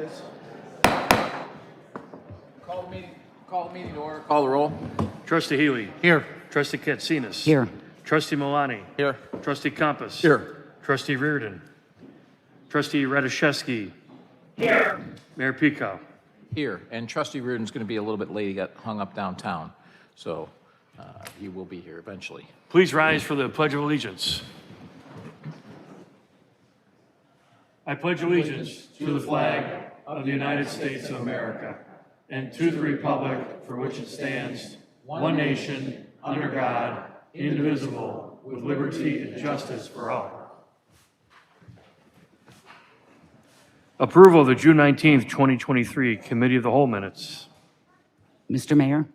is. Call the meeting to order. Call the roll. Trustee Healy. Here. Trustee Katsinas. Here. Trustee Milani. Here. Trustee Compass. Here. Trustee Reardon. Trustee Radoszewski. Here. Mayor Pico. Here. And Trustee Reardon's going to be a little bit late. He got hung up downtown. So he will be here eventually. Please rise for the Pledge of Allegiance. I pledge allegiance to the flag of the United States of America and to the republic for which it stands, one nation, under God, indivisible, with liberty and justice for all. Approval of the June 19th, 2023 Committee of the Whole minutes. Mr. Mayor,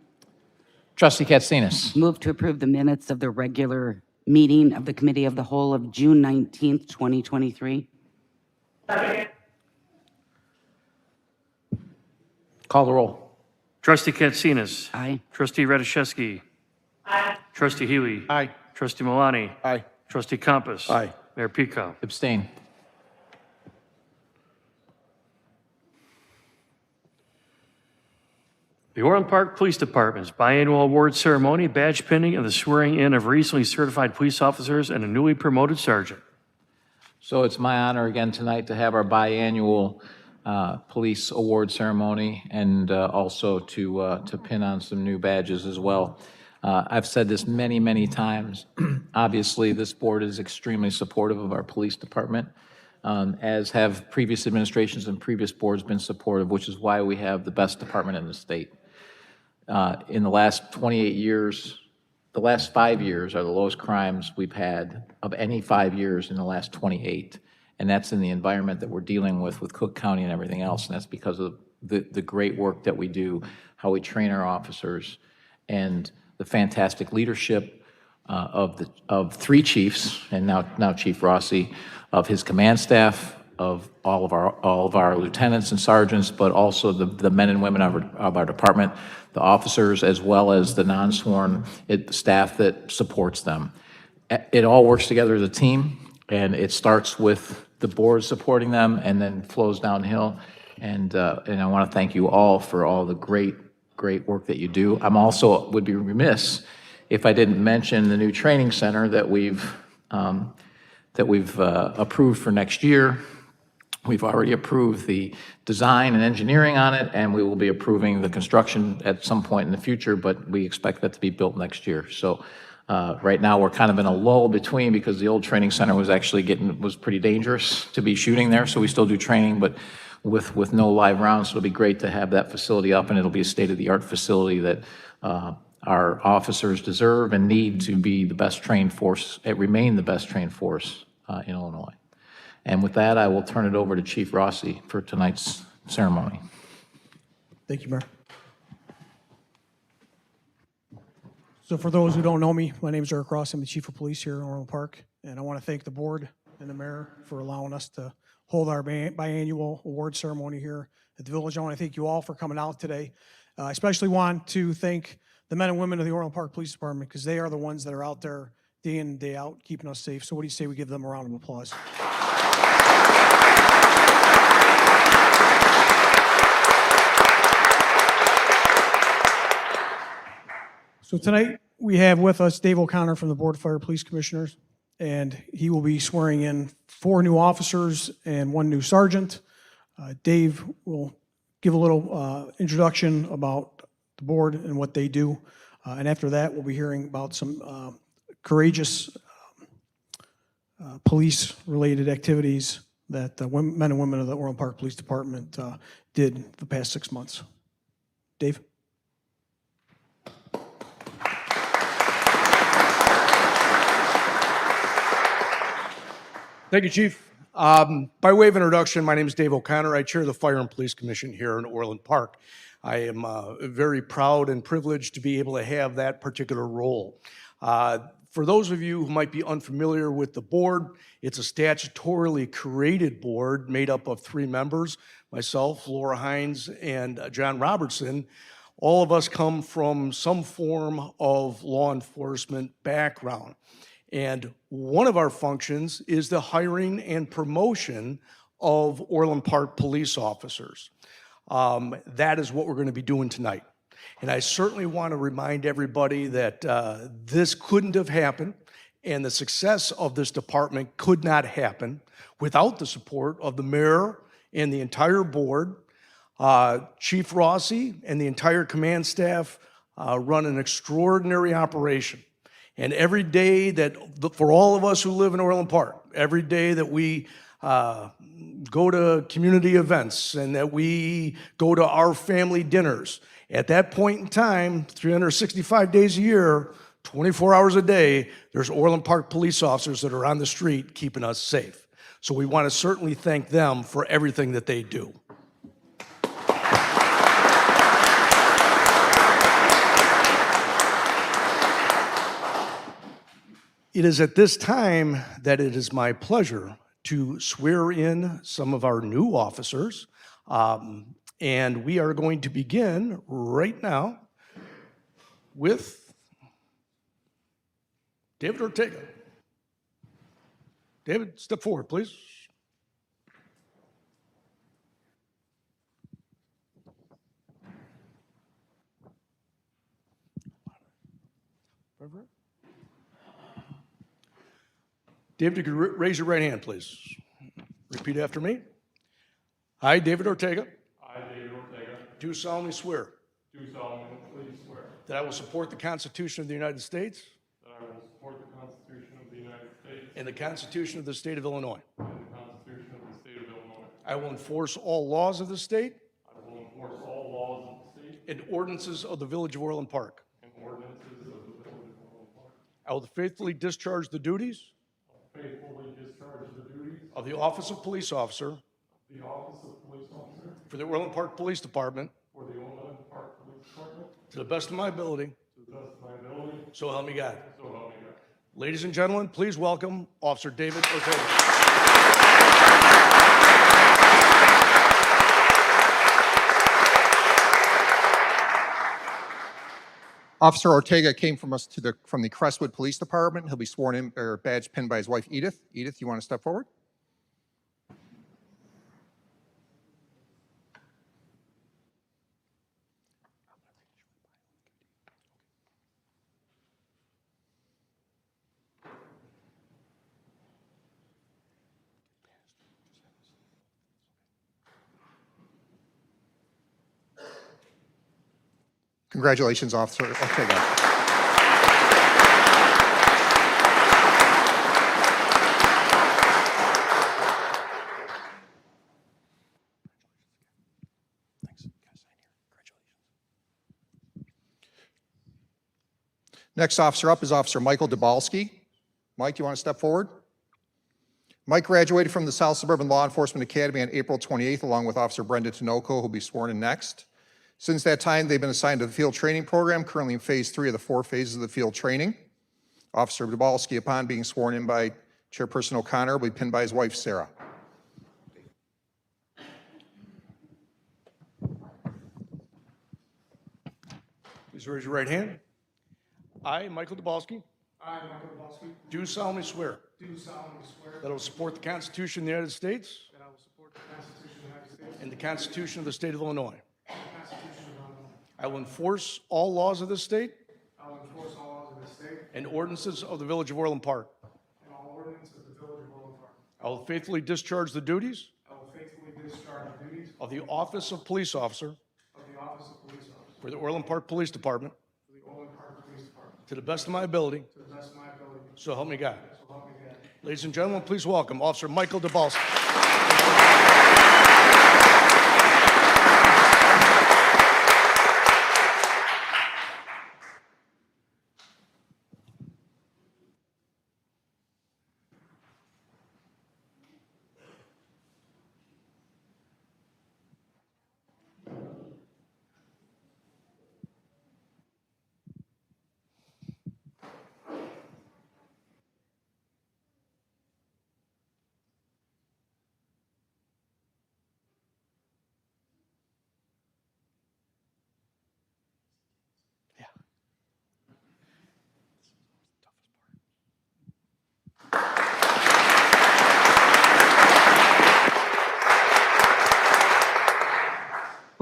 Trustee Katsinas. move to approve the minutes of the regular meeting of the Committee of the Whole of June 19th, 2023. Call the roll. Trustee Katsinas. Aye. Trustee Radoszewski. Aye. Trustee Healy. Aye. Trustee Milani. Aye. Trustee Compass. Aye. Mayor Pico. Abstain. The Orland Park Police Department's biannual award ceremony, badge pinning, and the swearing in of recently certified police officers and a newly promoted sergeant. So it's my honor again tonight to have our biannual police award ceremony and also to pin on some new badges as well. I've said this many, many times. Obviously, this board is extremely supportive of our police department, as have previous administrations and previous boards been supportive, which is why we have the best department in the state. In the last 28 years, the last 5 years are the lowest crimes we've had of any 5 years in the last 28. And that's in the environment that we're dealing with Cook County and everything else. And that's because of the great work that we do, how we train our officers, and the fantastic leadership of three chiefs, and now Chief Rossi, of his command staff, of all of our lieutenants and sergeants, but also the men and women of our department, the officers, as well as the non-sworn staff that supports them. It all works together as a team, and it starts with the board supporting them and then flows downhill. And I want to thank you all for all the great work that you do. I'm also would be remiss if I didn't mention the new training center that we've approved for next year. We've already approved the design and engineering on it, and we will be approving the construction at some point in the future, but we expect that to be built next year. So right now we're kind of in a lull between, because the old training center was actually was pretty dangerous to be shooting there. So we still do training, but with no live rounds. So it'll be great to have that facility up, and it'll be a state-of-the-art facility that our officers deserve and need to be the best trained force, remain the best trained force in Illinois. And with that, I will turn it over to Chief Rossi for tonight's ceremony. Thank you, Mayor. So for those who don't know me, my name is Eric Ross. I'm the Chief of Police here in Orland Park. And I want to thank the board and the mayor for allowing us to hold our biannual award ceremony here at the Village. I want to thank you all for coming out today. I especially want to thank the men and women of the Orland Park Police Department, because they are the ones that are out there day in and day out keeping us safe. So what do you say we give them a round of applause? So tonight we have with us Dave O'Connor from the Board of Fire Police Commissioners, and he will be swearing in 4 new officers and 1 new sergeant. Dave will give a little introduction about the board and what they do, and after that we'll be hearing about some courageous police-related activities that the men and women of the Orland Park Police Department did the past 6 months. Dave? Thank you, Chief. By way of introduction, my name is Dave O'Connor. I chair the Fire and Police Commission here in Orland Park. I am very proud and privileged to be able to have that particular role. For those of you who might be unfamiliar with the board, it's a statutorily created board made up of 3 members, myself, Laura Hines, and John Robertson. All of us come from some form of law enforcement background. And one of our functions is the hiring and promotion of Orland Park police officers. That is what we're going to be doing tonight. And I certainly want to remind everybody that this couldn't have happened, and the success of this department could not happen without the support of the mayor and the entire board. Chief Rossi and the entire command staff run an extraordinary operation. And every day that, for all of us who live in Orland Park, every day that we go to community events and that we go to our family dinners, at that point in time, 365 days a year, 24 hours a day, there's Orland Park police officers that are on the street keeping us safe. So we want to certainly thank them for everything that they do. It is at this time that it is my pleasure to swear in some of our new officers. And we are going to begin right now with David Ortega. David, step forward, please. David, you could raise your right hand, please. Repeat after me. I, David Ortega, I, David Ortega, do solemnly swear do solemnly swear that I will support the Constitution of the United States that I will support the Constitution of the United States and the Constitution of the State of Illinois. and the Constitution of the State of Illinois. I will enforce all laws of the state I will enforce all laws of the state and ordinances of the Village of Orland Park. and ordinances of the Village of Orland Park. I will faithfully discharge the duties Faithfully discharge the duties of the Office of Police Officer of the Office of Police Officer for the Orland Park Police Department for the Orland Park Police Department to the best of my ability, to the best of my ability, so help me God. so help me God. Ladies and gentlemen, please welcome Officer David Ortega. Officer Ortega came from the Crestwood Police Department. He'll be sworn in, or badge pinned by his wife, Edith. Edith, you want to step forward? Congratulations, Officer Ortega. Next officer up is Officer Michael Dabalski. Mike, you want to step forward? Mike graduated from the South Suburban Law Enforcement Academy on April 28th, along with Officer Brenda Tinoco, who will be sworn in next. Since that time, they've been assigned to the field training program, currently in phase 3 of the 4 phases of the field training. Officer Dabalski, upon being sworn in by Chairperson O'Connor, will be pinned by his wife, Sarah. Please raise your right hand. I, Michael Dabalski, I, Michael Dabalski, do solemnly swear do solemnly swear that I will support the Constitution of the United States that I will support the Constitution of the United States and the Constitution of the State of Illinois. and the Constitution of Illinois. I will enforce all laws of this state I will enforce all laws of this state and ordinances of the Village of Orland Park. and all ordinances of the Village of Orland Park. I will faithfully discharge the duties I will faithfully discharge the duties of the Office of Police Officer of the Office of Police Officer for the Orland Park Police Department for the Orland Park Police Department to the best of my ability, to the best of my ability, so help me God. so help me God. Ladies and gentlemen, please welcome Officer Michael Dabalski.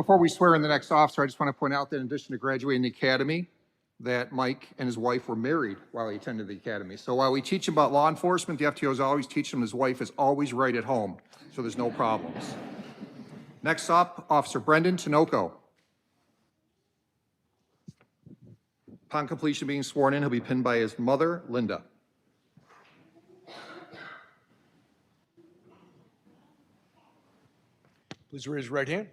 before we swear in the next officer, I just want to point out that in addition to graduating the academy, that Mike and his wife were married while he attended the academy. So while we teach him about law enforcement, the FTOs always teach him his wife is always right at home, so there's no problems. Next up, Officer Brendan Tinoco. Upon completion of being sworn in, he'll be pinned by his mother, Linda. Please raise your right hand.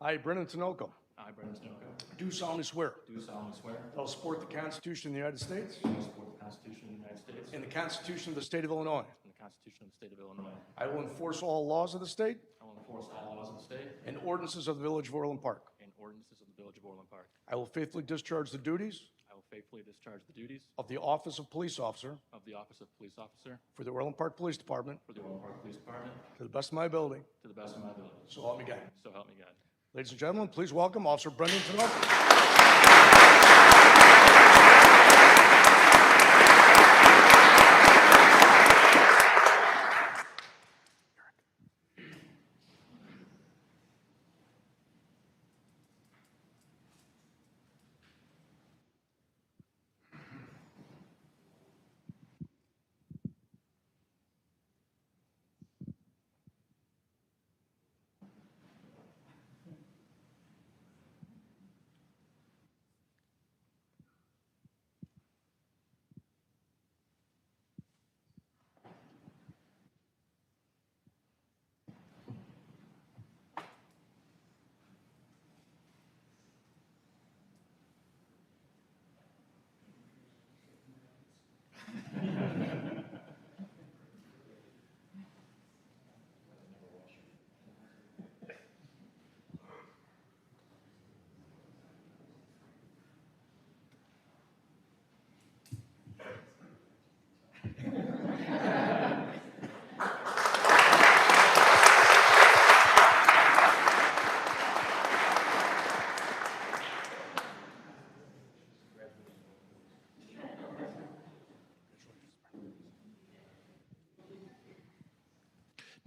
I, Brendan Tinoco, I, Brendan Snow, do solemnly swear do solemnly swear that I will support the Constitution of the United States I will support the Constitution of the United States and the Constitution of the State of Illinois. and the Constitution of the State of Illinois. I will enforce all laws of the state I will enforce all laws of the state and ordinances of the Village of Orland Park. and ordinances of the Village of Orland Park. I will faithfully discharge the duties I will faithfully discharge the duties of the Office of Police Officer of the Office of Police Officer for the Orland Park Police Department for the Orland Park Police Department to the best of my ability, to the best of my ability. so help me God. So help me God. Ladies and gentlemen, please welcome Officer Brendan Tinoco.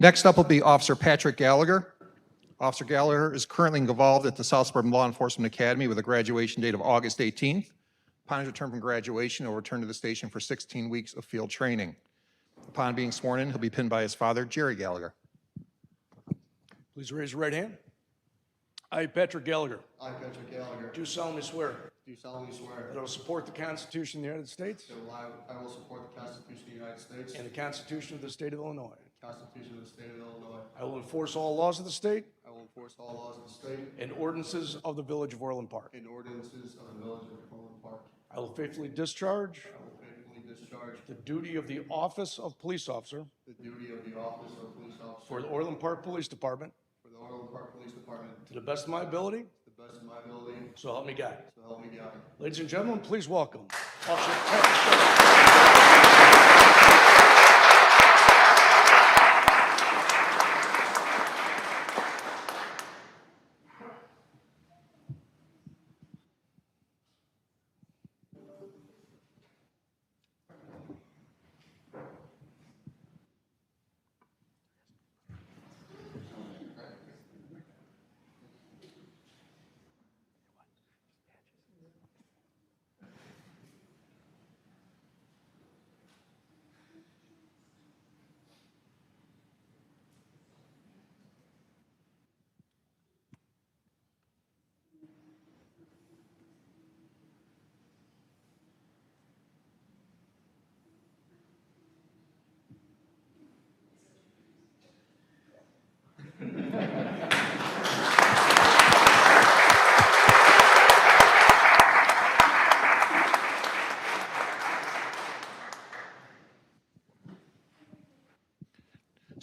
Next up will be Officer Patrick Gallagher. Officer Gallagher is currently involved at the South Suburban Law Enforcement Academy with a graduation date of August 18th. Upon his return from graduation, he'll return to the station for 16 weeks of field training. Upon being sworn in, he'll be pinned by his father, Jerry Gallagher. Please raise your right hand. I, Patrick Gallagher, I, Patrick Gallagher, do solemnly swear do solemnly swear that I will support the Constitution of the United States that I will support the Constitution of the United States and the Constitution of the State of Illinois. the Constitution of the State of Illinois. I will enforce all laws of the state I will enforce all laws of the state and ordinances of the Village of Orland Park. and ordinances of the Village of Orland Park. I will faithfully discharge I will faithfully discharge the duty of the Office of Police Officer the duty of the Office of Police Officer for the Orland Park Police Department for the Orland Park Police Department to the best of my ability, to the best of my ability, so help me God. so help me God. Ladies and gentlemen, please welcome Officer Patrick Gallagher.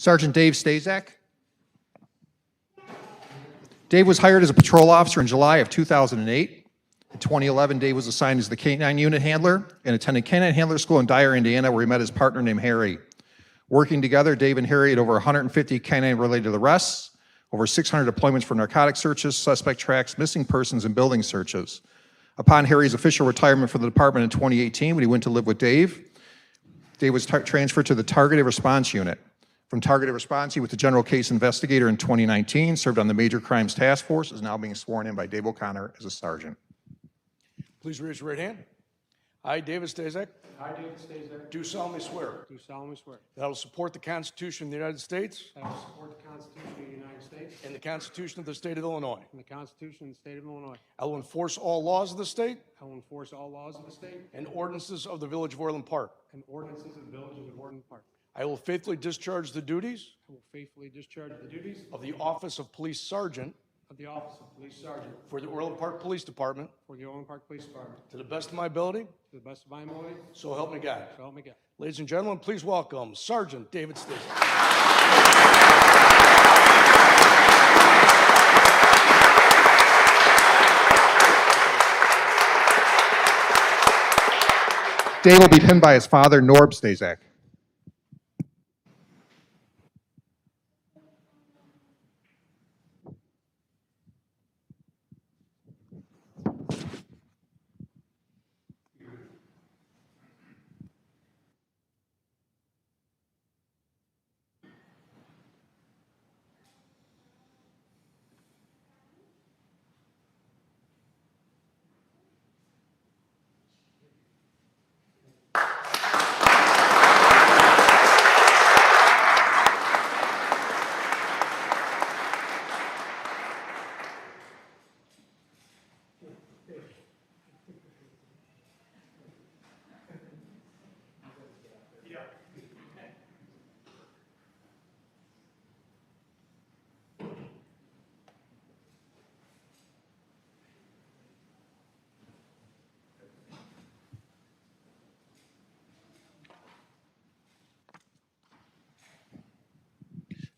Sergeant Dave Stazak. Dave was hired as a patrol officer in July of 2008. In 2011, Dave was assigned as the K-9 unit handler and attended K-9 handler school in Dyer, Indiana, where he met his partner named Harry. Working together, Dave and Harry had over 150 K-9 related arrests, over 600 deployments for narcotic searches, suspect tracks, missing persons, and building searches. Upon Harry's official retirement from the department in 2018, when he went to live with Dave, Dave was transferred to the Targeted Response Unit. From targeted response, he was the general case investigator in 2019, served on the Major Crimes Task Force, is now being sworn in by Dave O'Connor as a sergeant. Please raise your right hand. I, David Stazak, I, David Stazak, do solemnly swear do solemnly swear that I will support the Constitution of the United States that I will support the Constitution of the United States and the Constitution of the State of Illinois. and the Constitution of the State of Illinois. I will enforce all laws of the state I will enforce all laws of the state and ordinances of the Village of Orland Park. and ordinances of the Village of Orland Park. I will faithfully discharge the duties I will faithfully discharge the duties of the Office of Police Sergeant of the Office of Police Sergeant for the Orland Park Police Department for the Orland Park Police Department to the best of my ability, to the best of my ability, so help me God. so help me God. Ladies and gentlemen, please welcome Sergeant David Stazak. Dave will be pinned by his father, Norb Stazak.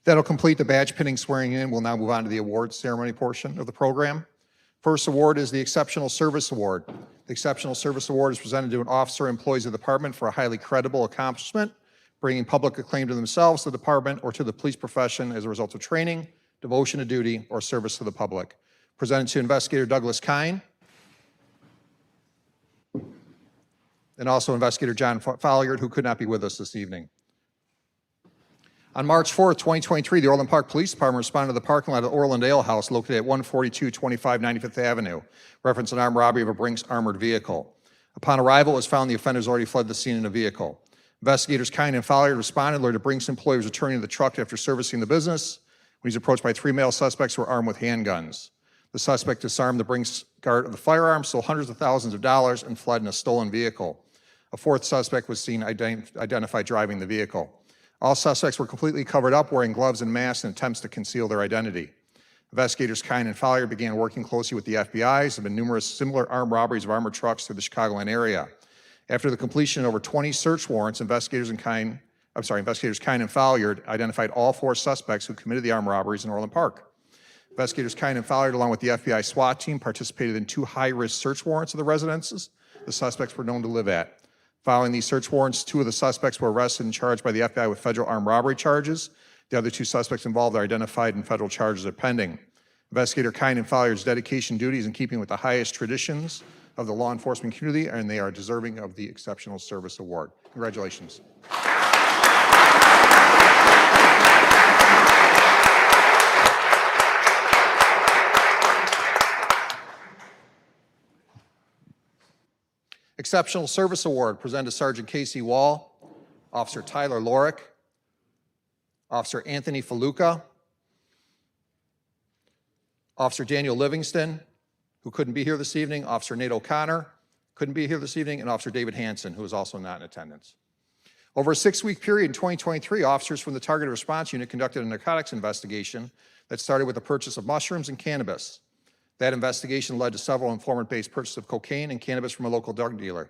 That'll complete the badge pinning swearing in. We'll now move on to the awards ceremony portion of the program. First award is the Exceptional Service Award. The Exceptional Service Award is presented to an officer or employees of the department for a highly credible accomplishment, bringing public acclaim to themselves, the department, or to the police profession as a result of training, devotion to duty, or service to the public. Presented to Investigator Douglas Kine, and also Investigator John Folliard, who could not be with us this evening. On March 4th, 2023, the Orland Park Police Department responded to the parking lot of Orland Ale House located at 14225 95th Avenue, reference an armed robbery of a Brinks armored vehicle. Upon arrival, it was found the offenders already fled the scene in a vehicle. Investigators Kine and Folliard responded, learned a Brinks employee was returning to the truck after servicing the business when he's approached by 3 male suspects who were armed with handguns. The suspect disarmed the Brinks guard of the firearm, stole hundreds of thousands of dollars, and fled in a stolen vehicle. A 4th suspect was seen identified driving the vehicle. All suspects were completely covered up, wearing gloves and masks in attempts to conceal their identity. Investigators Kine and Folliard began working closely with the FBI. There have been numerous similar armed robberies of armored trucks through the Chicagoland area. After the completion of over 20 search warrants, investigators Kine and Folliard identified all 4 suspects who committed the armed robberies in Orland Park. Investigators Kine and Folliard, along with the FBI SWAT team, participated in 2 high-risk search warrants of the residences the suspects were known to live at. Following these search warrants, 2 of the suspects were arrested and charged by the FBI with federal armed robbery charges. The other 2 suspects involved are identified and federal charges are pending. Investigator Kine and Folliard's dedication duties in keeping with the highest traditions of the law enforcement community, and they are deserving of the Exceptional Service Award. Congratulations. Exceptional Service Award presented to Sergeant Casey Wall, Officer Tyler Lorick, Officer Anthony Faluca, Officer Daniel Livingston, who couldn't be here this evening, Officer Nate O'Connor, couldn't be here this evening, and Officer David Hansen, who is also not in attendance. Over a 6-week period in 2023, officers from the Targeted Response Unit conducted a narcotics investigation that started with the purchase of mushrooms and cannabis. That investigation led to several informant-based purchases of cocaine and cannabis from a local drug dealer.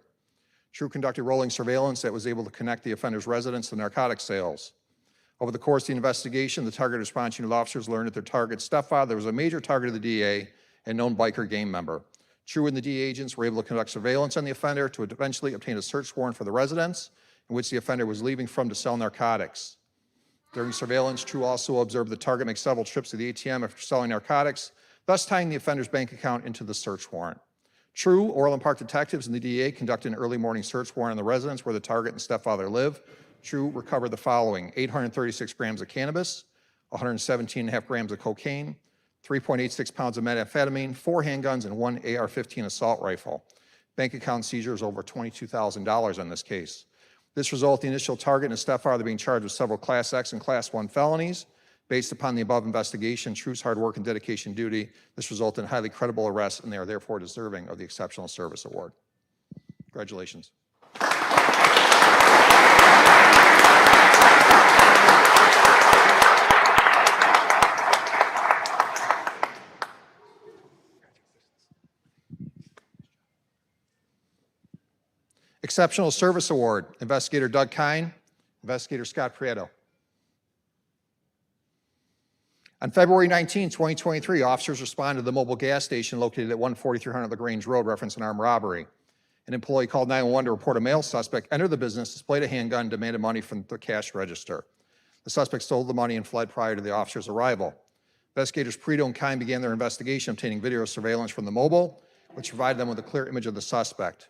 TRU conducted rolling surveillance that was able to connect the offender's residence to narcotics sales. Over the course of the investigation, the Targeted Response Unit officers learned that their target's stepfather was a major target of the DA and known biker gang member. TRU and the DA agents were able to conduct surveillance on the offender to eventually obtain a search warrant for the residence in which the offender was leaving from to sell narcotics. During surveillance, TRU also observed the target make several trips to the ATM after selling narcotics, thus tying the offender's bank account into the search warrant. TRU, Orland Park detectives, and the DEA conducted an early morning search warrant on the residence where the target and stepfather live. True recovered the following: 836 grams of cannabis, 117.5 grams of cocaine, 3.86 pounds of methamphetamine, 4 handguns, and 1 AR-15 assault rifle. Bank account seizures over $22,000 on this case. This resulted in the initial target and a stepfather being charged with several Class X and Class 1 felonies. Based upon the above investigation, True's hard work and dedication duty, this resulted in highly credible arrests, and they are therefore deserving of the Exceptional Service Award. Congratulations. Exceptional Service Award, Investigator Doug Kine, Investigator Scott Prieto. On February 19, 2023, officers responded to the mobile gas station located at 14300 LaGrange Road, reference an armed robbery. An employee called 911 to report a male suspect entered the business, displayed a handgun, and demanded money from the cash register. The suspect stole the money and fled prior to the officer's arrival. Investigators Prieto and Kine began their investigation, obtaining video surveillance from the mobile, which provided them with a clear image of the suspect.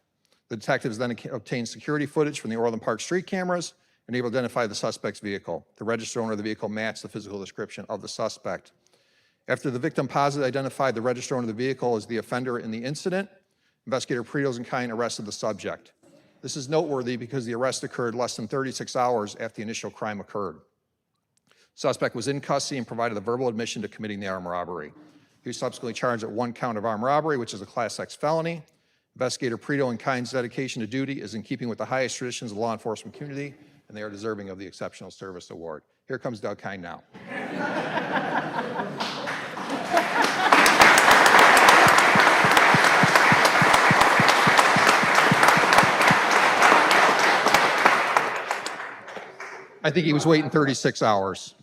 The detectives then obtained security footage from the Orland Park street cameras and able to identify the suspect's vehicle. The registered owner of the vehicle matched the physical description of the suspect. After the victim positively identified the registered owner of the vehicle as the offender in the incident, Investigator Prieto and Kine arrested the subject. This is noteworthy because the arrest occurred less than 36 hours after the initial crime occurred. Suspect was in custody and provided a verbal admission to committing the armed robbery. He was subsequently charged at 1 count of armed robbery, which is a Class X felony. Investigator Prieto and Kine's dedication to duty is in keeping with the highest traditions of the law enforcement community, and they are deserving of the Exceptional Service Award. Here comes Doug Kine now. I think he was waiting 36 hours.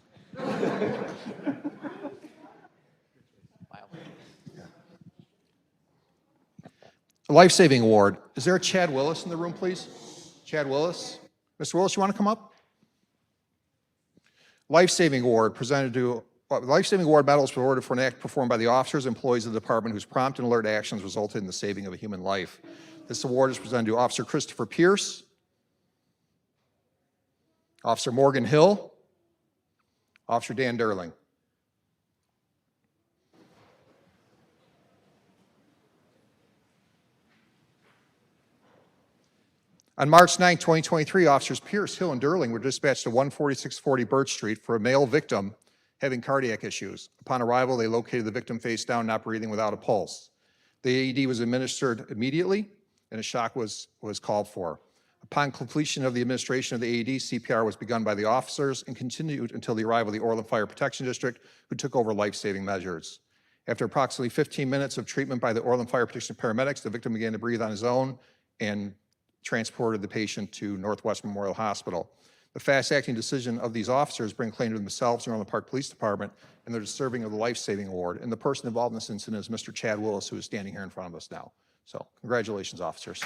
A life-saving award. Is there a Chad Willis in the room, please? Chad Willis? Mr. Willis, you want to come up? Life-saving award presented to, life-saving award medals were awarded for an act performed by the officers and employees of the department whose prompt and alert actions resulted in the saving of a human life. This award is presented to Officer Christopher Pierce, Officer Morgan Hill, Officer Dan Derling. On March 9, 2023, Officers Pierce, Hill, and Derling were dispatched to 14640 Birch Street for a male victim having cardiac issues. Upon arrival, they located the victim face down, not breathing, without a pulse. The AED was administered immediately, and a shock was called for. Upon completion of the administration of the AED, CPR was begun by the officers and continued until the arrival of the Orland Fire Protection District, who took over life-saving measures. After approximately 15 minutes of treatment by the Orland Fire Protection paramedics, the victim began to breathe on his own and transported the patient to Northwest Memorial Hospital. The fast-acting decision of these officers bring claim to themselves and Orland Park Police Department, and they're deserving of the life-saving award. And the person involved in this incident is Mr. Chad Willis, who is standing here in front of us now. So, congratulations, officers.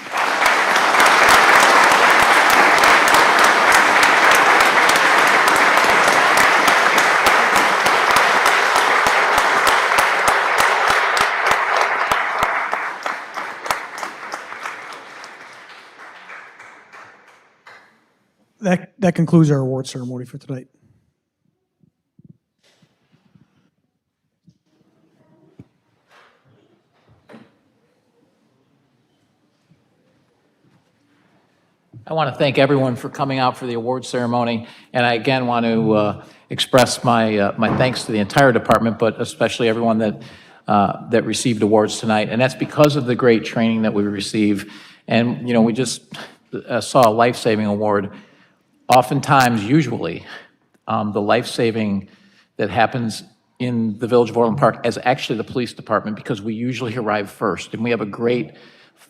That concludes our award ceremony for tonight. I want to thank everyone for coming out for the award ceremony, and I again want to express my thanks to the entire department, but especially everyone that received awards tonight. And that's because of the great training that we receive. And we just saw a life-saving award. Oftentimes, usually, the life-saving that happens in the Village of Orland Park is actually the police department, because we usually arrive first, and we have a great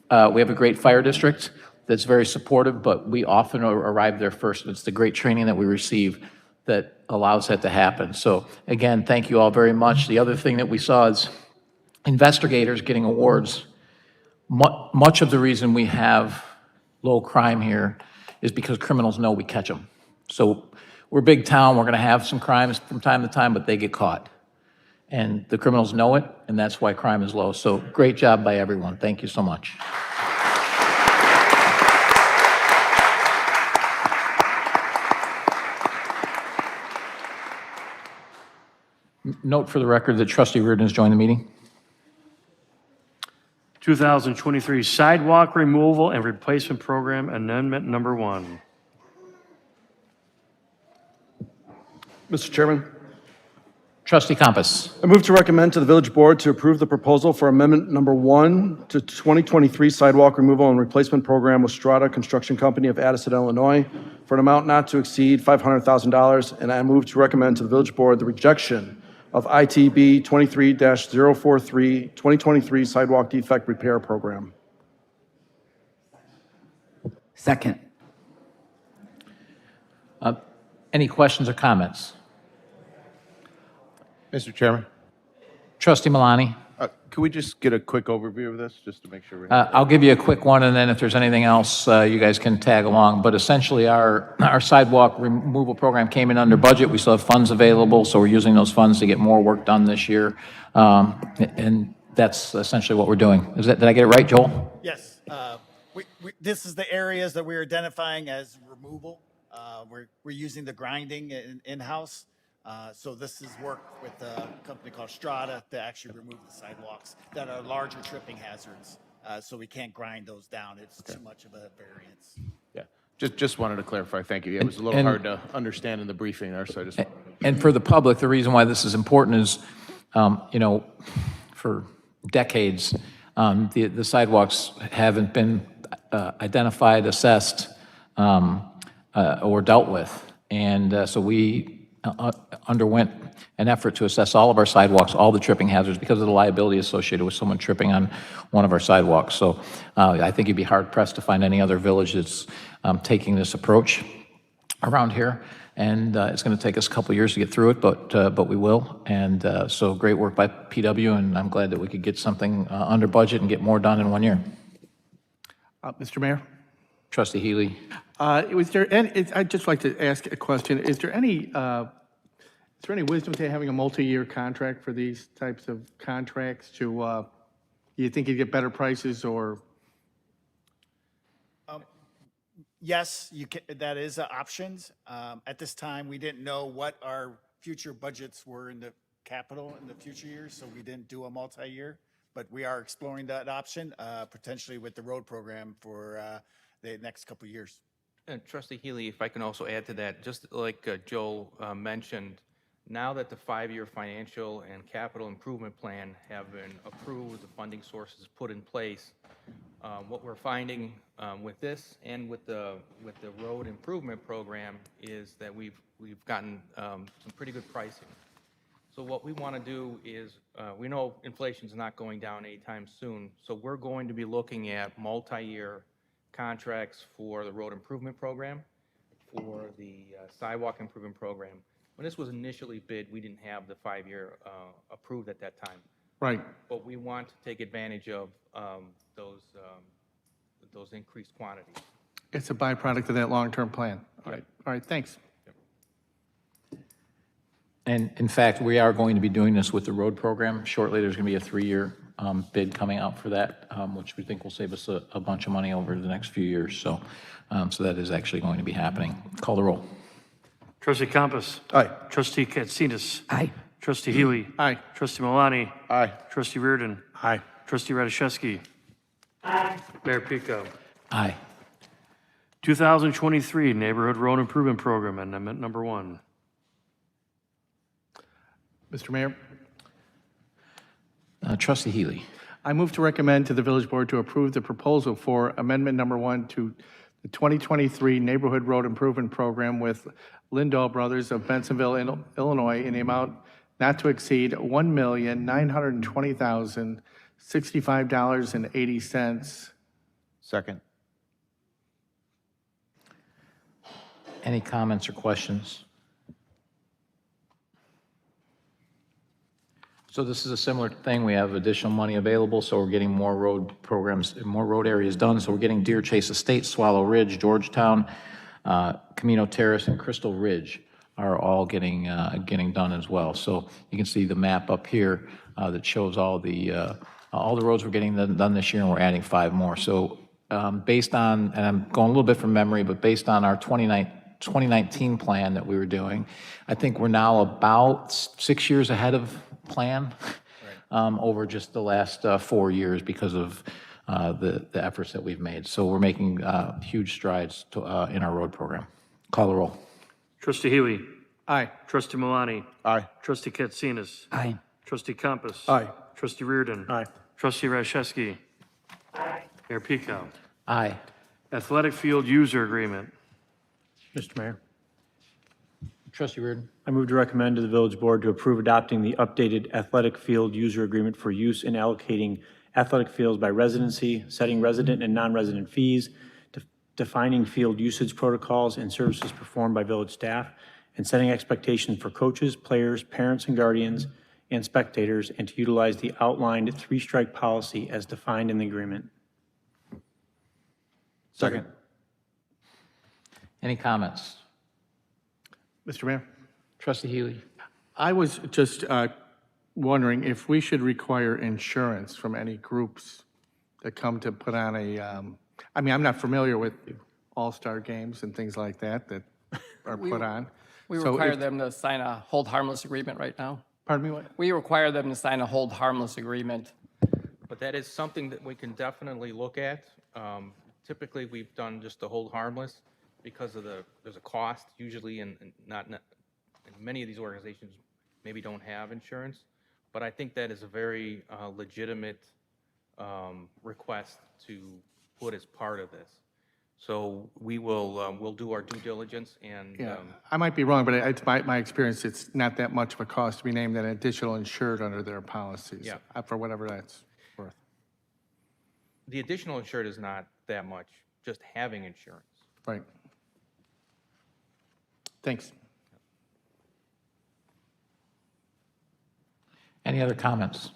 fire district that's very supportive, but we often arrive there first. And it's the great training that we receive that allows that to happen. So again, thank you all very much. The other thing that we saw is investigators getting awards. Much of the reason we have low crime here is because criminals know we catch them. So we're a big town, we're gonna have some crimes from time to time, but they get caught. And the criminals know it, and that's why crime is low. So great job by everyone. Thank you so much. Note for the record that trustee Reardon has joined the meeting. 2023 Sidewalk Removal and Replacement Program Amendment Number 1. Mr. Chairman, Trustee Compass. I move to recommend to the village board to approve the proposal for amendment number 1 to 2023 sidewalk removal and replacement program with Strata Construction Company of Addison, Illinois, for an amount not to exceed $500,000. And I move to recommend to the village board the rejection of ITB 23-043 2023 sidewalk defect repair program. Second. Any questions or comments? Mr. Chairman, Trustee Malani. could we just get a quick overview of this, just to make sure we're I'll give you a quick one, and then if there's anything else, you guys can tag along. But essentially, our sidewalk removal program came in under budget. We still have funds available, so we're using those funds to get more work done this year. And that's essentially what we're doing. Did I get it right, Joel? Yes, this is the areas that we're identifying as removal. We're using the grinding in-house. So this is work with a company called Strata to actually remove the sidewalks that are larger tripping hazards. So we can't grind those down. It's too much of a variance. Yeah, just wanted to clarify. Thank you. It was a little hard to understand in the briefing there, so I just. And for the public, the reason why this is important is, for decades, the sidewalks haven't been identified, assessed, or dealt with. And so we underwent an effort to assess all of our sidewalks, all the tripping hazards, because of the liability associated with someone tripping on one of our sidewalks. So I think you'd be hard-pressed to find any other village that's taking this approach around here. And it's going to take us a couple years to get through it, but we will. And so great work by PW, and I'm glad that we could get something under budget and get more done in 1 year. Mr. Mayor? Trustee Healy. Was there any, I'd just like to ask a question. Is there any wisdom to having a multi-year contract for these types of contracts to, you think you get better prices or? Yes, you can, that is options. At this time, we didn't know what our future budgets were in the capital in the future years, so we didn't do a multi-year. But we are exploring that option, potentially with the road program for the next couple of years. And Trustee Healy, if I can also add to that, just like Joel mentioned, now that the 5-year financial and capital improvement plan have been approved, the funding sources put in place, what we're finding with this and with the road improvement program is that we've gotten some pretty good pricing. So what we want to do is, we know inflation's not going down anytime soon, so we're going to be looking at multi-year contracts for the road improvement program, for the sidewalk improvement program. When this was initially bid, we didn't have the 5-year approved at that time. Right. But we want to take advantage of those increased quantities. It's a byproduct of that long-term plan. All right, thanks. And in fact, we are going to be doing this with the road program. Shortly, there's going to be a 3-year bid coming out for that, which we think will save us a bunch of money over the next few years. So, so that is actually going to be happening. Call the roll. Trustee Compass. Aye. Trustee Katsinas. Aye. Trustee Healy. Aye. Trustee Malani. Aye. Trustee Reardon. Aye. Trustee Radiszewski. Aye. Mayor Pico. Aye. 2023 Neighborhood Road Improvement Program, Amendment Number 1. Mr. Mayor? Trustee Healy. I move to recommend to the village board to approve the proposal for amendment number 1 to the 2023 Neighborhood Road Improvement Program with Lindahl Brothers of Bensonville, Illinois, in the amount not to exceed $1,920,065.80. Second. Any comments or questions? So this is a similar thing. We have additional money available, so we're getting more road programs, more road areas done. So we're getting Deer Chase Estates, Swallow Ridge, Georgetown, Camino Terrace, and Crystal Ridge are all getting done as well. So you can see the map up here that shows all the roads we're getting done this year, and we're adding 5 more. So based on, and I'm going a little bit from memory, but based on our 2019 plan that we were doing. I think we're now about 6 years ahead of plan over just the last 4 years because of the efforts that we've made. So we're making huge strides in our road program. Call the roll. Trustee Healy. Aye. Trustee Malani. Aye. Trustee Katsinas. Aye. Trustee Compass. Aye. Trustee Reardon. Aye. Trustee Rashewski. Mayor Pico. Aye. Athletic Field User Agreement. Mr. Mayor, Trustee Reardon. I move to recommend to the village board to approve adopting the updated athletic field user agreement for use in allocating athletic fields by residency, setting resident and non-resident fees, defining field usage protocols and services performed by village staff, and setting expectations for coaches, players, parents and guardians, and spectators, and to utilize the outlined three-strike policy as defined in the agreement. Second. Any comments? Mr. Mayor, Trustee Healy. I was just wondering if we should require insurance from any groups that come to put on a, I mean, I'm not familiar with all-star games and things like that that are put on. We So require if- them to sign a hold harmless agreement right now. Pardon me, what? We require them to sign a hold harmless agreement. But that is something that we can definitely look at. Typically, we've done just the hold harmless because there's a cost usually, and many of these organizations maybe don't have insurance. But I think that is a very legitimate request to put as part of this. So we will, we'll do our due diligence and. Yeah, I might be wrong, but it's my experience, it's not that much of a cost to be named an additional insured under their policies. Yeah. For whatever that's worth. The additional insured is not that much, just having insurance. Right. Thanks. Any other comments?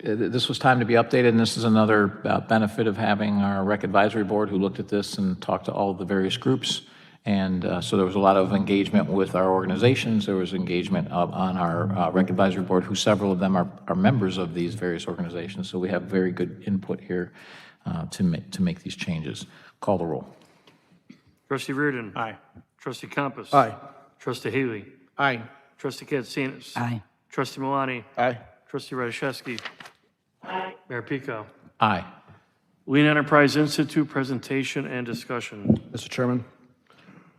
This was time to be updated, and this is another benefit of having our rec advisory board who looked at this and talked to all of the various groups. And so there was a lot of engagement with our organizations. There was engagement on our rec advisory board, who several of them are members of these various organizations. So we have very good input here to make these changes. Call the roll. Trustee Reardon. Aye. Trustee Compass. Aye. Trustee Healy. Aye. Trustee Katsinas. Aye. Trustee Malani. Aye. Trustee Rashewski. Mayor Pico. Aye. Lean Enterprise Institute presentation and discussion. Mr. Chairman,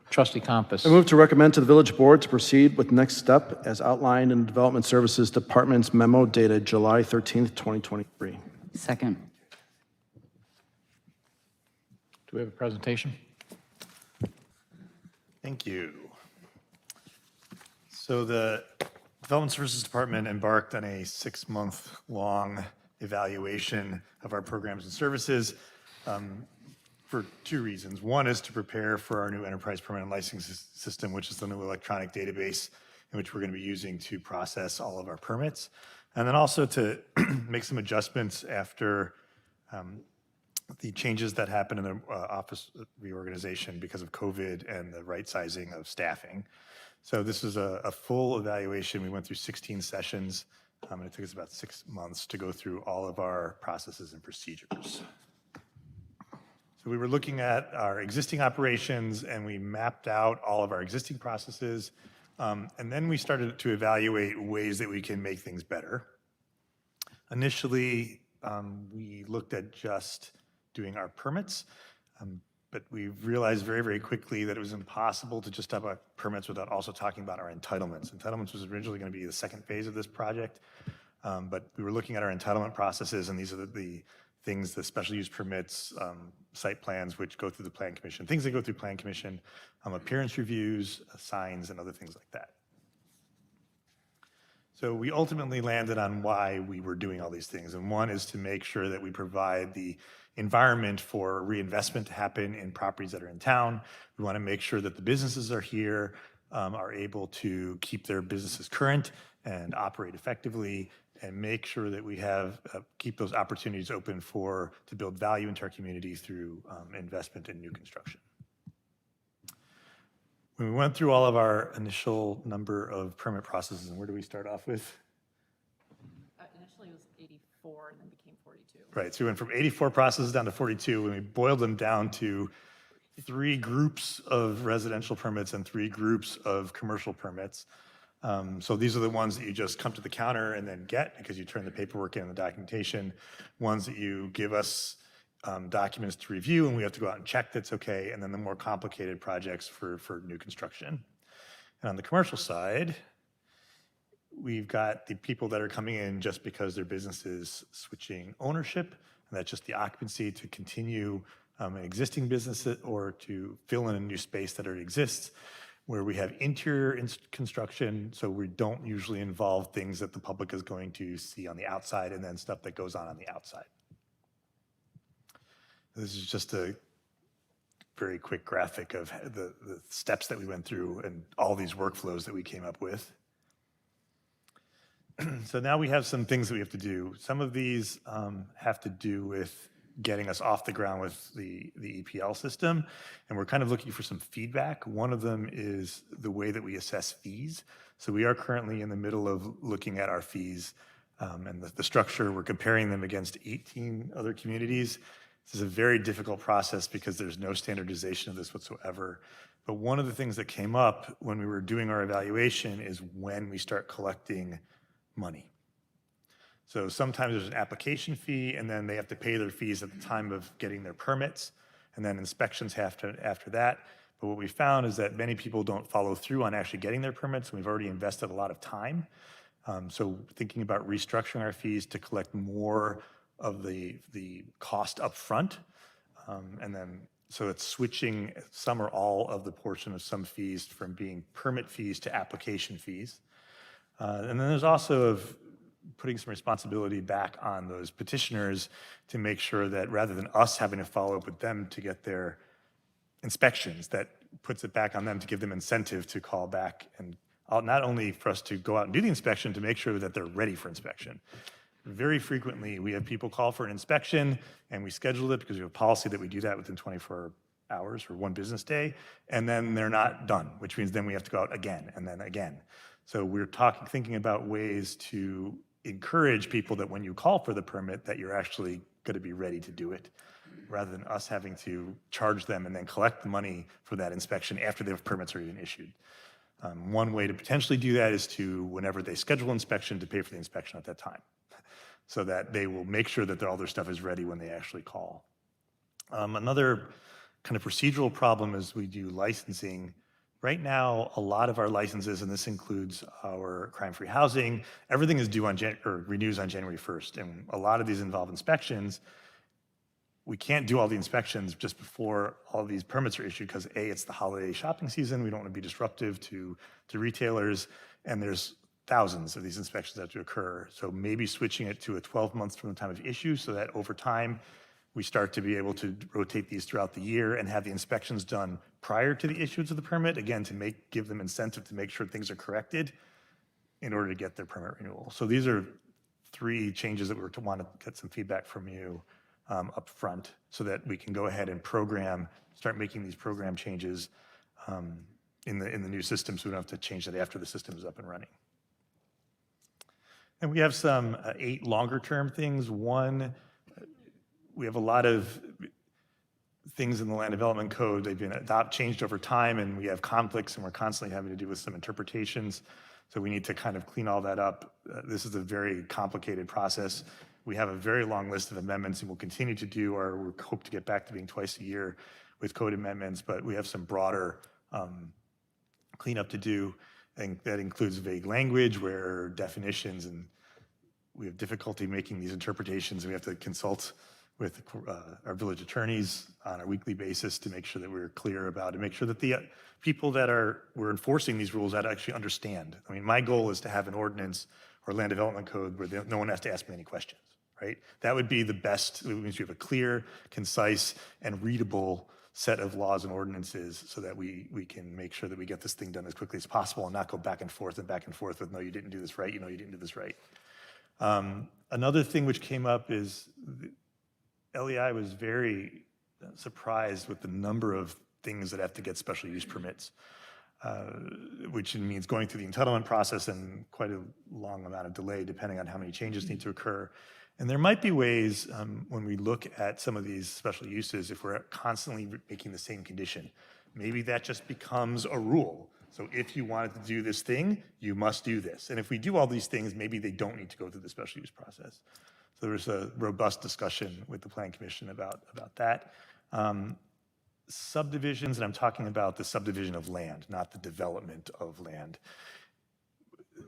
Trustee Compass. I move to recommend to the village board to proceed with next step as outlined in the Development Services Department's memo dated July 13th, 2023. Second. Do we have a presentation? Thank you. So the Development Services Department embarked on a 6-month-long evaluation of our programs and services for 2 reasons. One is to prepare for our new enterprise permanent licensing system, which is the new electronic database in which we're going to be using to process all of our permits. And then also to make some adjustments after the changes that happened in the office reorganization because of COVID and the right sizing of staffing. So this is a full evaluation. We went through 16 sessions, and it took us about 6 months to go through all of our processes and procedures. So we were looking at our existing operations, and we mapped out all of our existing processes, and then we started to evaluate ways that we can make things better. Initially, we looked at just doing our permits, but we realized very, very quickly that it was impossible to just talk about permits without also talking about our entitlements. Entitlements was originally going to be the second phase of this project, but we were looking at our entitlement processes, and these are the things, the special use permits, site plans, which go through the Plan Commission, things that go through Plan Commission, appearance reviews, signs, and other things like that. So we ultimately landed on why we were doing all these things, and one is to make sure that we provide the environment for reinvestment to happen in properties that are in town. We want to make sure that the businesses are here, are able to keep their businesses current and operate effectively, and make sure that we have keep those opportunities open to build value into our community through investment in new construction. When we went through all of our initial number of permit processes, and where do we start off with? Initially it was 84 and then became 42. Right, so we went from 84 processes down to 42. When we boiled them down to 3 groups of residential permits and 3 groups of commercial permits. So these are the ones that you just come to the counter and then get because you turn the paperwork in and the documentation. Ones that you give us documents to review and we have to go out and check that's okay. And then the more complicated projects for new construction. And on the commercial side, we've got the people that are coming in just because their business is switching ownership, and that's just the occupancy to continue an existing business or to fill in a new space that already exists, where we have interior construction, so we don't usually involve things that the public is going to see on the outside and then stuff that goes on the outside. This is just a very quick graphic of the steps that we went through and all these workflows that we came up with. So now we have some things that we have to do. Some of these have to do with getting us off the ground with the EPL system, and we're kind of looking for some feedback. One of them is the way that we assess fees. So we are currently in the middle of looking at our fees and the structure. We're comparing them against 18 other communities. This is a very difficult process because there's no standardization of this whatsoever. But one of the things that came up when we were doing our evaluation is when we start collecting money. So sometimes there's an application fee, and then they have to pay their fees at the time of getting their permits, and then inspections after that. But what we found is that many people don't follow through on actually getting their permits, and we've already invested a lot of time. So thinking about restructuring our fees to collect more of the cost up front, and then so it's switching some or all of the portion of some fees from being permit fees to application fees. And then there's also of putting some responsibility back on those petitioners to make sure that rather than us having to follow up with them to get their inspections, that puts it back on them to give them incentive to call back and not only for us to go out and do the inspection, to make sure that they're ready for inspection. Very frequently, we have people call for an inspection and we schedule it because we have a policy that we do that within 24 hours or 1 business day, and then they're not done, which means then we have to go out again and then again. So we're thinking about ways to encourage people that when you call for the permit that you're actually going to be ready to do it, rather than us having to charge them and then collect the money for that inspection after their permits are even issued. One way to potentially do that is to, whenever they schedule inspection, to pay for the inspection at that time, so that they will make sure that all their stuff is ready when they actually call. Another kind of procedural problem is we do licensing. Right now, a lot of our licenses, and this includes our crime-free housing, everything is due on renews on January 1st, and a lot of these involve inspections. We can't do all the inspections just before all these permits are issued because A, it's the holiday shopping season. We don't want to be disruptive to retailers, and there's thousands of these inspections that have to occur. So maybe switching it to a 12 months from the time of issue so that over time we start to be able to rotate these throughout the year and have the inspections done prior to the issuance of the permit, again, to give them incentive to make sure things are corrected in order to get their permit renewal. So these are 3 changes that we want to get some feedback from you up front so that we can go ahead and start making these program changes in the new system so we don't have to change that after the system is up and running. And we have some 8 longer-term things. One, we have a lot of things in the land development code. They've been changed over time, and we have conflicts, and we're constantly having to do with some interpretations. So we need to kind of clean all that up. This is a very complicated process. We have a very long list of amendments, and we'll continue to do, or we hope to get back to being twice a year with code amendments, but we have some broader cleanup to do. And that includes vague language where definitions, and we have difficulty making these interpretations, and we have to consult with our village attorneys on a weekly basis to make sure that we're clear about it, make sure that the people that we're enforcing these rules that actually understand. I mean, my goal is to have an ordinance or land development code where no one has to ask me any questions, right? That would be the best. It means we have a clear, concise, and readable set of laws and ordinances so that we can make sure that we get this thing done as quickly as possible and not go back and forth with, no, you didn't do this right, you didn't do this right. Another thing which came up is LEI was very surprised with the number of things that have to get special use permits, which means going through the entitlement process and quite a long amount of delay depending on how many changes need to occur. And there might be ways when we look at some of these special uses, if we're constantly making the same condition, maybe that just becomes a rule. So if you wanted to do this thing, you must do this. And if we do all these things, maybe they don't need to go through the special use process. So there was a robust discussion with the Plan Commission about that. Subdivisions, and I'm talking about the subdivision of land, not the development of land.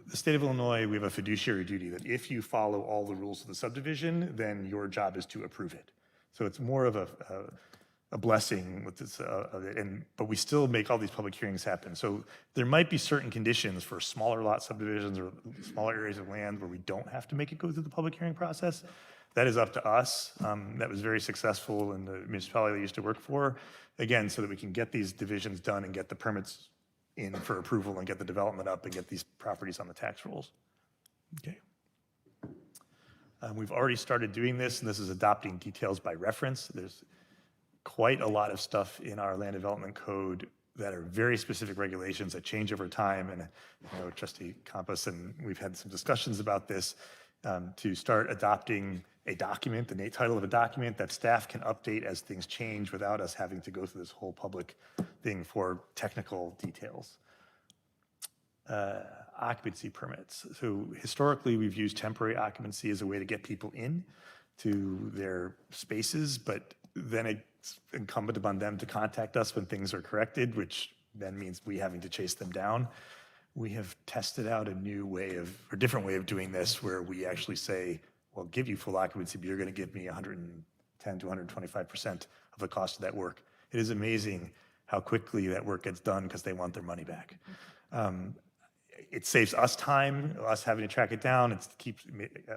The state of Illinois, we have a fiduciary duty that if you follow all the rules of the subdivision, then your job is to approve it. So it's more of a blessing with this, but we still make all these public hearings happen. So there might be certain conditions for smaller lot subdivisions or smaller areas of land where we don't have to make it go through the public hearing process. That is up to us. That was very successful in the municipality I used to work for. Again, so that we can get these divisions done and get the permits in for approval and get the development up and get these properties on the tax rolls. Okay. We've already started doing this, and this is adopting details by reference. There's quite a lot of stuff in our land development code that are very specific regulations that change over time. And Trustee Campos and we've had some discussions about this to start adopting a document, the title of a document that staff can update as things change without us having to go through this whole public thing for technical details. Occupancy permits. So historically, we've used temporary occupancy as a way to get people in to their spaces, but then it's incumbent upon them to contact us when things are corrected, which then means we having to chase them down. We have tested out a different way of doing this where we actually say, well, give you full occupancy, but you're going to give me 110 to 125% of the cost of that work. It is amazing how quickly that work gets done because they want their money back. It saves us time, us having to track it down. It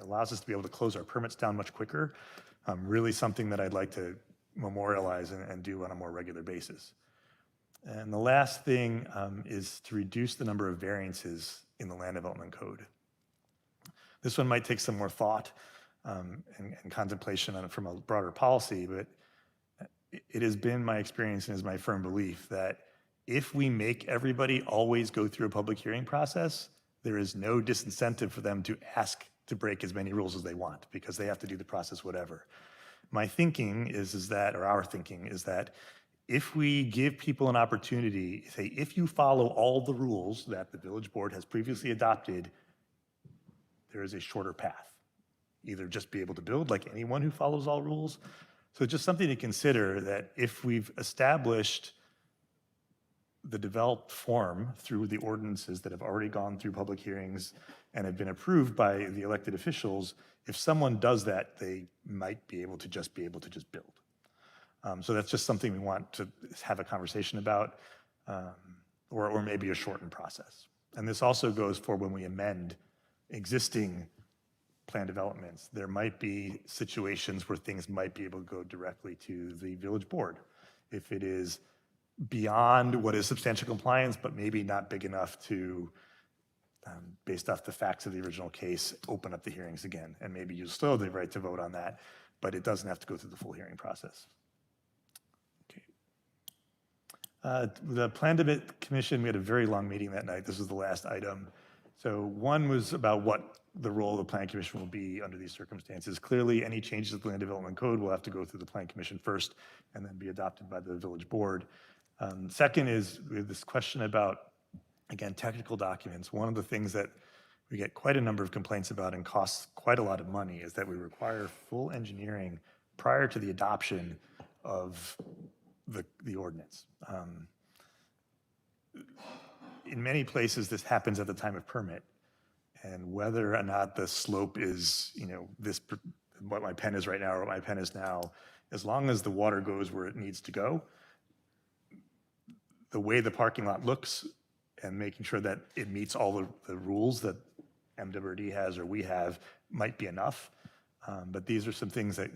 allows us to be able to close our permits down much quicker. Really something that I'd like to memorialize and do on a more regular basis. And the last thing is to reduce the number of variances in the land development code. This one might take some more thought and contemplation on it from a broader policy, but it has been my experience and is my firm belief that if we make everybody always go through a public hearing process, there is no disincentive for them to ask to break as many rules as they want because they have to do the process whatever. My thinking is that, or our thinking is that if we give people an opportunity, say, if you follow all the rules that the village board has previously adopted, there is a shorter path. Either just be able to build like anyone who follows all rules. So just something to consider that if we've established the developed form through the ordinances that have already gone through public hearings and have been approved by the elected officials, if someone does that, they might be able to just build. So that's just something we want to have a conversation about, or maybe a shortened process. And this also goes for when we amend existing plan developments. There might be situations where things might be able to go directly to the village board. If it is beyond what is substantial compliance, but maybe not big enough to, based off the facts of the original case, open up the hearings again. And maybe you still have the right to vote on that, but it doesn't have to go through the full hearing process. The Plan Commission, we had a very long meeting that night. This was the last item. So one was about what the role of the Plan Commission will be under these circumstances. Clearly, any changes to the Land Development Code will have to go through the Plan Commission first and then be adopted by the village board. Second is we have this question about, again, technical documents. One of the things that we get quite a number of complaints about and costs quite a lot of money is that we require full engineering prior to the adoption of the ordinance. In many places, this happens at the time of permit, and whether or not the slope is, what my pen is right now or what my pen is now, as long as the water goes where it needs to go, the way the parking lot looks and making sure that it meets all the rules that MWD has or we have might be enough. But these are some things that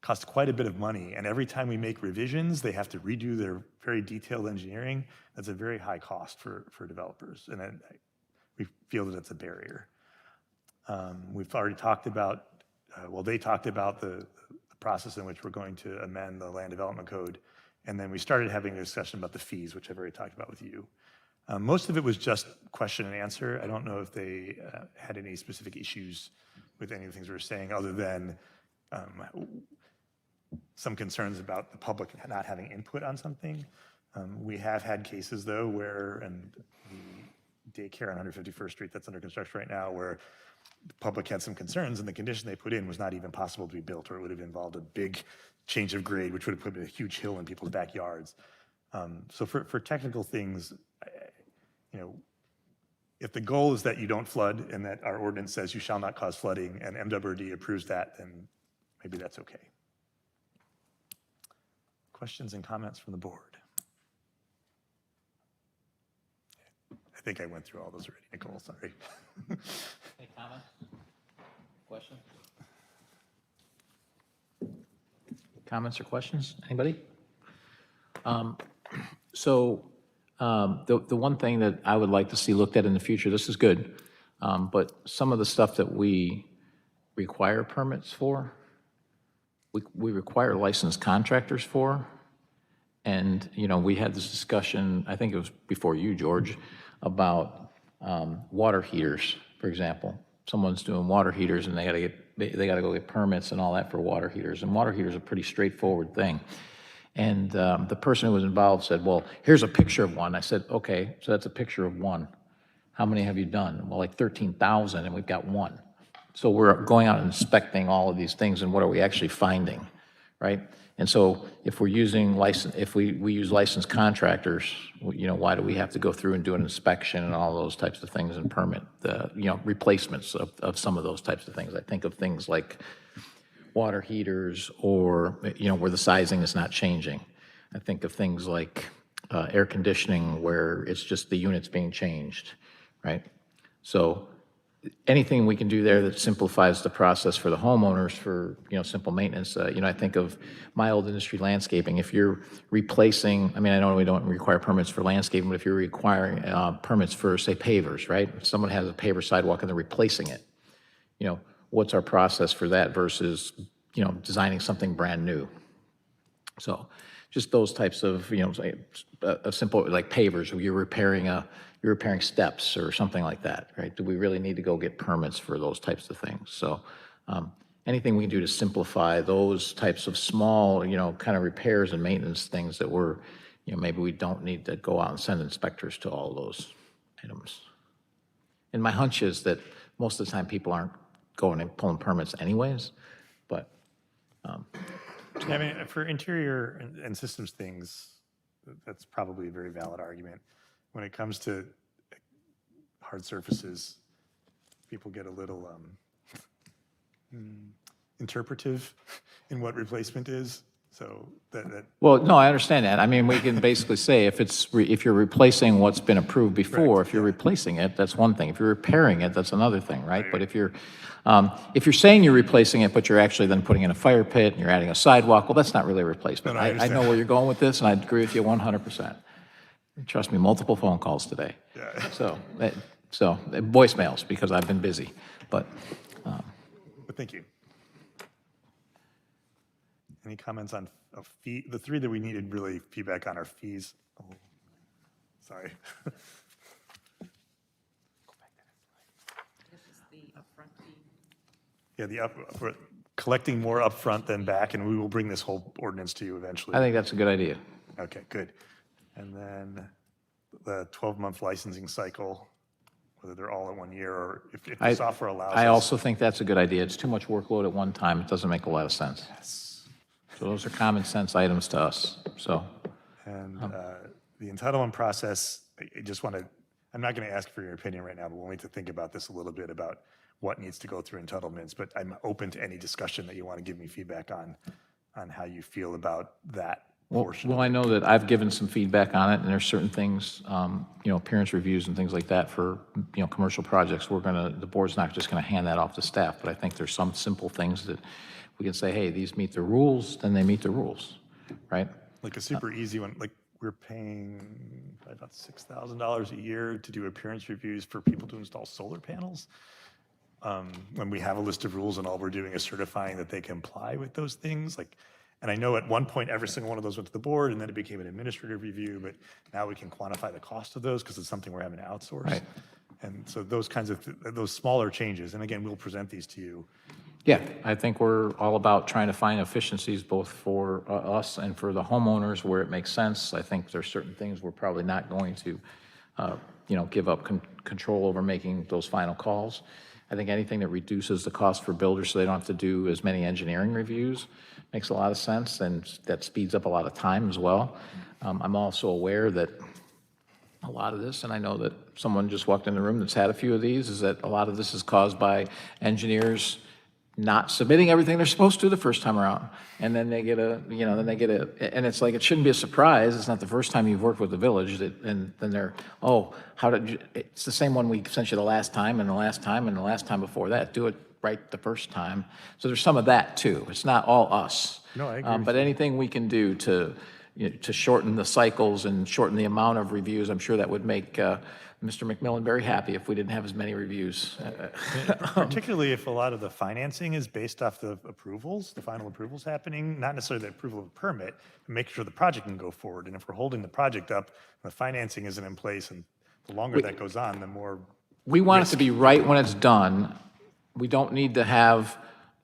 cost quite a bit of money. And every time we make revisions, they have to redo their very detailed engineering. That's a very high cost for developers. And we feel that it's a barrier. We've already talked about, they talked about the process in which we're going to amend the Land Development Code. And then we started having a discussion about the fees, which I've already talked about with you. Most of it was just question and answer. I don't know if they had any specific issues with any of the things we were saying, other than some concerns about the public not having input on something. We have had cases, though, where, and the daycare on 151st Street that's under construction right now, where the public had some concerns, and the condition they put in was not even possible to be built, or it would have involved a big change of grade, which would have put a huge hill in people's backyards. So for technical things, if the goal is that you don't flood and that our ordinance says you shall not cause flooding and MWRD approves that, then maybe that's okay. Questions and comments from the board? I think I went through all those already, Nicole, sorry. Any comments? Questions? Comments or questions? Anybody? The one thing that I would like to see looked at in the future, this is good, but some of the stuff that we require permits for, we require licensed contractors for. And, we had this discussion, I think it was before you, George, about water heaters, for example. Someone's doing water heaters and they gotta go get permits and all that for water heaters. And water heaters are a pretty straightforward thing. And the person who was involved said, well, here's a picture of one. I said, okay, so that's a picture of one. How many have you done? Well, like 13,000, and we've got one. So we're going out and inspecting all of these things, and what are we actually finding, right? And so if we're using if we use licensed contractors, why do we have to go through and do an inspection and all those types of things and permit the, replacements of some of those types of things? I think of things like water heaters, or, where the sizing is not changing. I think of things like air conditioning, where it's just the units being changed, right? So anything we can do there that simplifies the process for the homeowners for, simple maintenance. I think of my old industry, landscaping. If you're replacing, I know we don't require permits for landscaping, but if you're requiring permits for, say, pavers, right? If someone has a paver sidewalk and they're replacing it, what's our process for that versus, designing something brand new? So just those types of, a simple, like pavers, where you're repairing steps or something like that, right? Do we really need to go get permits for those types of things? So anything we can do to simplify those types of small, kind of repairs and maintenance things that we're, maybe we don't need to go out and send inspectors to all those items. And my hunch is that most of the time people aren't going and pulling permits anyways, but. For interior and systems things, that's probably a very valid argument. When it comes to hard surfaces, people get a little interpretive in what replacement is. So Well, no, I understand that. we can basically say if you're replacing what's been approved before, if you're replacing it, that's one thing. If you're repairing it, that's another thing, right? But if you're saying you're replacing it, but you're actually then putting in a fire pit and you're adding a sidewalk, well, that's not really a replacement. No, I know where you're going with this, and I agree with you 100%. Trust me, multiple phone calls today. Yeah. So voicemails, because I've been busy, but. But thank you. Any comments on fee? The three that we needed really feedback on are fees. Oh, sorry. This is the upfront fee. Yeah, we're collecting more upfront than back, and we will bring this whole ordinance to you eventually. I think that's a good idea. Okay, good. And then the 12-month licensing cycle, whether they're all in 1 year or if the software allows I us. also think that's a good idea. It's too much workload at one time. It doesn't make a lot of sense. Yes. So those are common sense items to us, so. And the entitlement process, I just want to, I'm not going to ask for your opinion right now, but we'll need to think about this a little bit about what needs to go through entitlements, but I'm open to any discussion that you want to give me feedback on how you feel about that portion. Well, I know that I've given some feedback on it, and there's certain things, appearance reviews and things like that for, commercial projects. The board's not just going to hand that off to staff, but I think there's some simple things that we can say, hey, these meet the rules, then they meet the rules, right? Like a super easy one, like we're paying about $6,000 a year to do appearance reviews for people to install solar panels. When we have a list of rules and all we're doing is certifying that they comply with those things, and I know at one point every single one of those went to the board, and then it became an administrative review, but now we can quantify the cost of those because it's something we're having to outsource. Right. And so those kinds of, those smaller changes, and again, we'll present these to you. Yeah, I think we're all about trying to find efficiencies both for us and for the homeowners where it makes sense. I think there's certain things we're probably not going to, give up control over making those final calls. I think anything that reduces the cost for builders so they don't have to do as many engineering reviews makes a lot of sense, and that speeds up a lot of time as well. I'm also aware that a lot of this, and I know that someone just walked in the room that's had a few of these, is that a lot of this is caused by engineers not submitting everything they're supposed to the first time around. And then they get and it's like, it shouldn't be a surprise. It's not the first time you've worked with the village, and then they're, oh, it's the same one we sent you the last time, and the last time, and the last time before that. Do it right the first time. So there's some of that too. It's not all us. No, I agree with But anything we can do to shorten the cycles and shorten the amount of reviews, I'm sure that would make Mr. McMillan very happy if we didn't have as many reviews. Particularly if a lot of the financing is based off the approvals, the final approvals happening, not necessarily the approval of a permit, but making sure the project can go forward. And if we're holding the project up, the financing isn't in place, and the longer that goes on, the more. We want it to be right when it's done. We don't need to have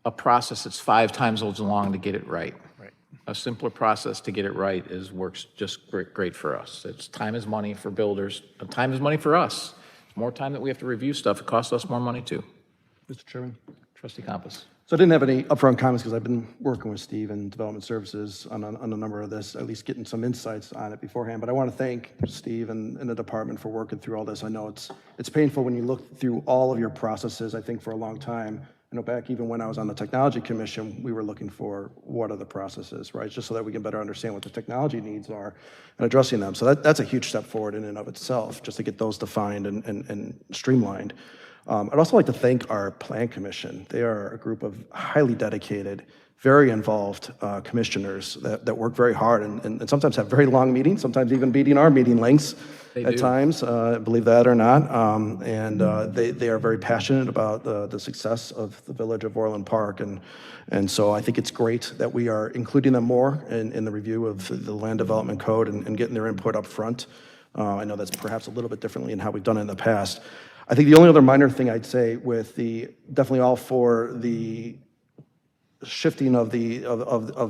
a process that's 5 times as long to get it right. Right. A simpler process to get it right works just great for us. It's time is money for builders, and time is money for us. More time that we have to review stuff, it costs us more money too. Mr. Chairman. Trustee Compass. So I didn't have any upfront comments because I've been working with Steve in Development Services on a number of this, at least getting some insights on it beforehand. But I want to thank Steve and the department for working through all this. I know it's painful when you look through all of your processes. I think for a long time, I know back even when I was on the Technology Commission, we were looking for what are the processes, right? Just so that we can better understand what the technology needs are and addressing them. So that's a huge step forward in and of itself, just to get those defined and streamlined. I'd also like to thank our Plan Commission. They are a group of highly dedicated, very involved commissioners that work very hard and sometimes have very long meetings, sometimes even beating our meeting lengths at times, believe that or not. They are very passionate about the success of the village of Orland Park. And so I think it's great that we are including them more in the review of the Land Development Code and getting their input up front. I know that's perhaps a little bit differently in how we've done it in the past. I think the only other minor thing I'd say with definitely all for the shifting of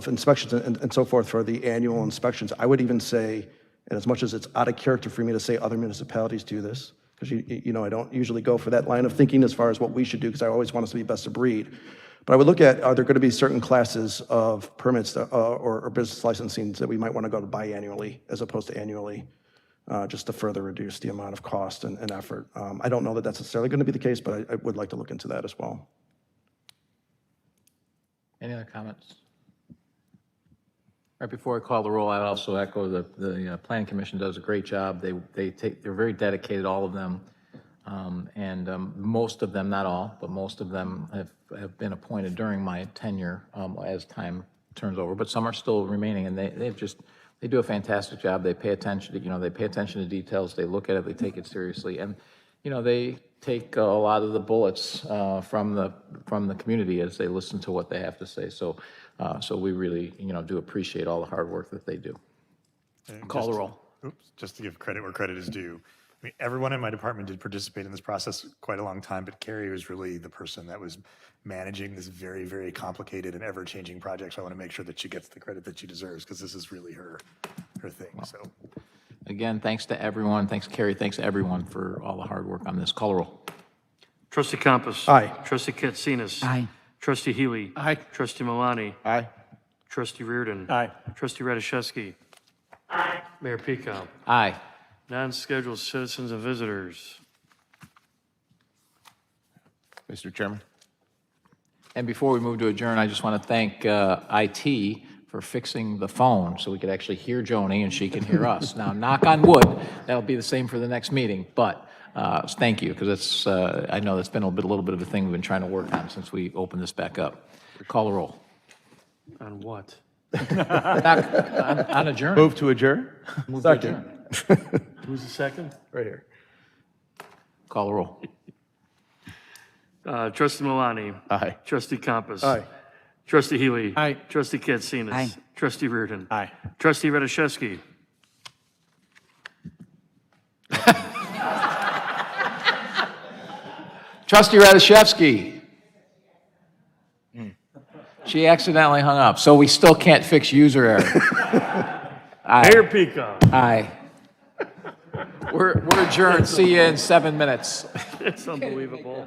inspections and so forth for the annual inspections, I would even say, and as much as it's out of character for me to say other municipalities do this, because I don't usually go for that line of thinking as far as what we should do, because I always want us to be best of breed. But I would look at, are there going to be certain classes of permits or business licensing that we might want to go to biannually as opposed to annually? Just to further reduce the amount of cost and effort. I don't know that that's necessarily going to be the case, but I would like to look into that as well. Any other comments? Right before I call the roll, I would also echo the Planning Commission does a great job. They're very dedicated, all of them. Most of them, not all, but most of them have been appointed during my tenure as time turns over, but some are still remaining, and they do a fantastic job. They pay attention to, details. They look at it, they take it seriously. And, they take a lot of the bullets from the community as they listen to what they have to say. So we really, do appreciate all the hard work that they do. Call the roll. Just to give credit where credit is due. I mean, everyone in my department did participate in this process quite a long time, but Carrie was really the person that was managing this very, very complicated and ever-changing project. So I want to make sure that she gets the credit that she deserves, because this is really her thing. So Again, thanks to everyone. Thanks, Carrie. Thanks, everyone, for all the hard work on this. Call the roll. Trustee Compass. Aye. Trustee Katsinas. Aye. Trustee Healy. Aye. Trustee Malani. Aye. Trustee Reardon. Aye. Trustee Radiszewski. Aye. Mayor Peacock. Aye. Non-scheduled citizens and visitors. Mr. Chairman. And before we move to adjourn, I just want to thank IT for fixing the phone so we could actually hear Joni and she can hear us. Now, knock on wood, that'll be the same for the next meeting, but thank you, because I know that's been a little bit of a thing we've been trying to work on since we opened this back up. Call the roll. On what? On adjourn. Move to adjourn? Move to adjourn. Who's the second? Right here. Call the roll. Trustee Malani. Aye. Trustee Compass. Aye. Trustee Healy. Aye. Trustee Katsinas. Aye. Trustee Reardon. Aye. Trustee Radiszewski. Trustee Radiszewski. She accidentally hung up, so we still can't fix user error. Aye. Mayor Pico. Aye. We're adjourned. See you in 7 minutes. It's unbelievable.